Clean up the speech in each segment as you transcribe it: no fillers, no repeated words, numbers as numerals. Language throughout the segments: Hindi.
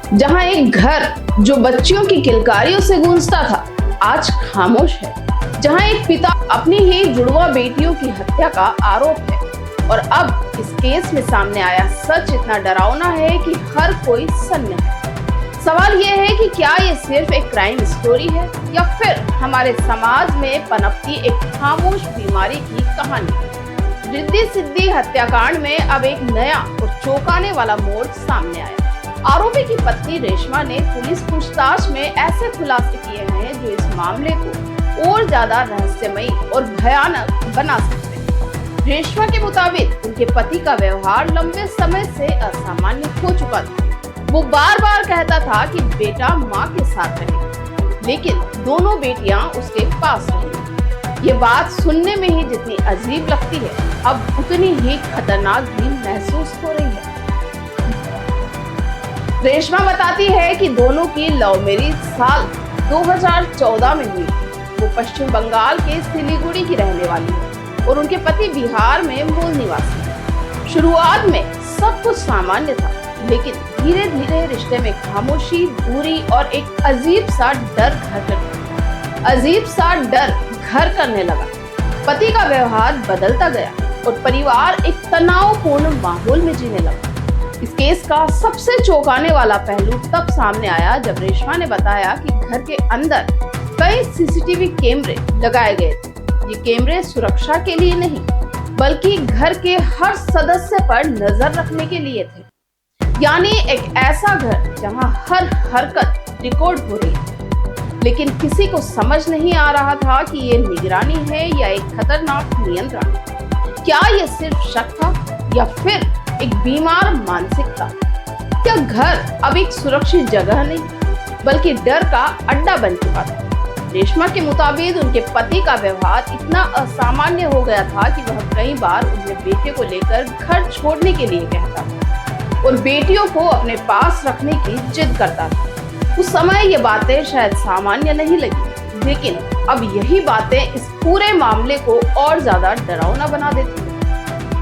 जहां एक घर जो बच्चियों की किलकारियों से गूंजता था आज खामोश है। जहां एक पिता अपनी ही जुड़वा बेटियों की हत्या का आरोप है। और अब इस केस में सामने आया सच इतना डरावना है कि हर कोई सन्न है। सवाल यह है कि क्या ये सिर्फ एक क्राइम स्टोरी है या फिर हमारे समाज में पनपती एक खामोश बीमारी की कहानी। रिद्धि सिद्धि हत्याकांड में अब एक नया और चौंकाने वाला मोड़ सामने आया। आरोपी की पत्नी रेशमा ने पुलिस पूछताछ में ऐसे खुलासे किए हैं जो इस मामले को और ज्यादा रहस्यमयी और भयानक बना सकते हैं। रेशमा के मुताबिक उनके पति का व्यवहार लंबे समय से असामान्य हो चुका था। वो बार बार कहता था कि बेटा माँ के साथ रहे, लेकिन दोनों बेटियां उसके पास रही। ये बात सुनने में ही जितनी अजीब लगती है, अब उतनी ही खतरनाक भी महसूस हो रही है। रेशमा बताती है कि दोनों की लव मैरिज साल 2014 में हुई। वो पश्चिम बंगाल के सिलीगुड़ी की रहने वाली है और उनके पति बिहार में मूल निवासी है। शुरुआत में सब कुछ सामान्य था, लेकिन धीरे धीरे रिश्ते में खामोशी, दूरी और एक अजीब सा डर घर करने लगा। पति का व्यवहार बदलता गया और परिवार एक तनावपूर्ण माहौल में जीने लगा। इस केस का सबसे चौंकाने वाला पहलू तब सामने आया जब रेशमा ने बताया कि घर के अंदर कई सीसीटीवी कैमरे लगाए गए थे। ये कैमरे सुरक्षा के लिए नहीं, बल्कि घर के हर सदस्य पर नजर रखने के लिए थे। यानी एक ऐसा घर जहां हर हरकत रिकॉर्ड हो रही है। लेकिन किसी को समझ नहीं आ रहा था कि ये निगरानी है या एक खतरनाक नियंत्रण। क्या ये सिर्फ शक था या फिर एक बीमार मानसिकता? क्या घर अब एक सुरक्षित जगह नहीं, बल्कि डर का अड्डा बन चुका था? रेशमा के मुताबिक उनके पति का व्यवहार इतना असामान्य हो गया था कि वह कई बार उन्हें बेटे को लेकर घर छोड़ने के लिए कहता था और बेटियों को अपने पास रखने की जिद करता था। उस समय ये बातें शायद सामान्य नहीं लगी, लेकिन अब यही बातें इस पूरे मामले को और ज्यादा डरावना बना देती हैं।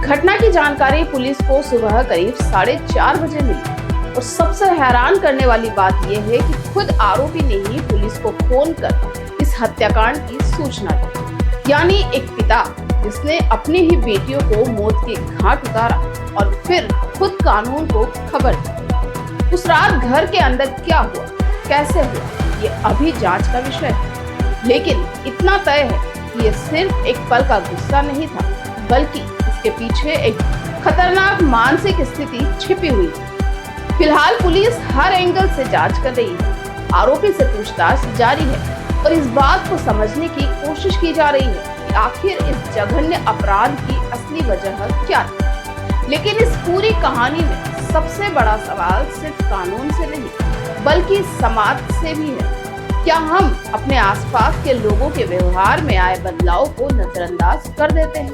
घटना की जानकारी पुलिस को सुबह करीब 4:30 बजे मिली और सबसे हैरान करने वाली बात यह है कि खुद आरोपी ने ही पुलिस को फोन कर इस हत्याकांड की सूचना दी। यानी एक पिता जिसने अपनी ही बेटियों को मौत के घाट उतारा और फिर खुद कानून को खबर दी। उस रात घर के अंदर क्या हुआ, कैसे हुआ, ये अभी जांच का विषय है। लेकिन इतना तय है कि ये सिर्फ एक पल का गुस्सा नहीं था, बल्कि इसके पीछे एक खतरनाक मानसिक स्थिति छिपी हुई है। फिलहाल पुलिस हर एंगल से जांच कर रही है। आरोपी से पूछताछ जारी है और इस बात को समझने की कोशिश की जा रही है कि आखिर इस जघन्य अपराध की असली वजह क्या है। लेकिन इस पूरी कहानी में सबसे बड़ा सवाल सिर्फ कानून से नहीं, बल्कि समाज से भी है। क्या हम अपने आसपास के लोगों के व्यवहार में आए बदलाव को नजरअंदाज कर देते हैं?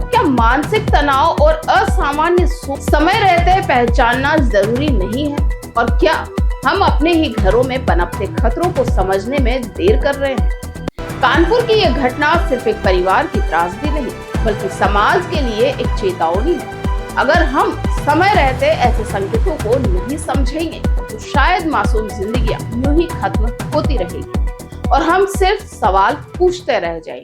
क्या मानसिक तनाव और असामान्य समय रहते पहचानना जरूरी नहीं है? और क्या हम अपने ही घरों में पनपते खतरों को समझने में देर कर रहे हैं? कानपुर की यह घटना सिर्फ एक परिवार की त्रासदी नहीं, बल्कि समाज के लिए एक चेतावनी है। अगर हम समय रहते ऐसे संकेतों को नहीं समझेंगे तो शायद मासूम जिंदगियां यूं ही खत्म होती रहेगी और हम सिर्फ सवाल पूछते रह जाएंगे।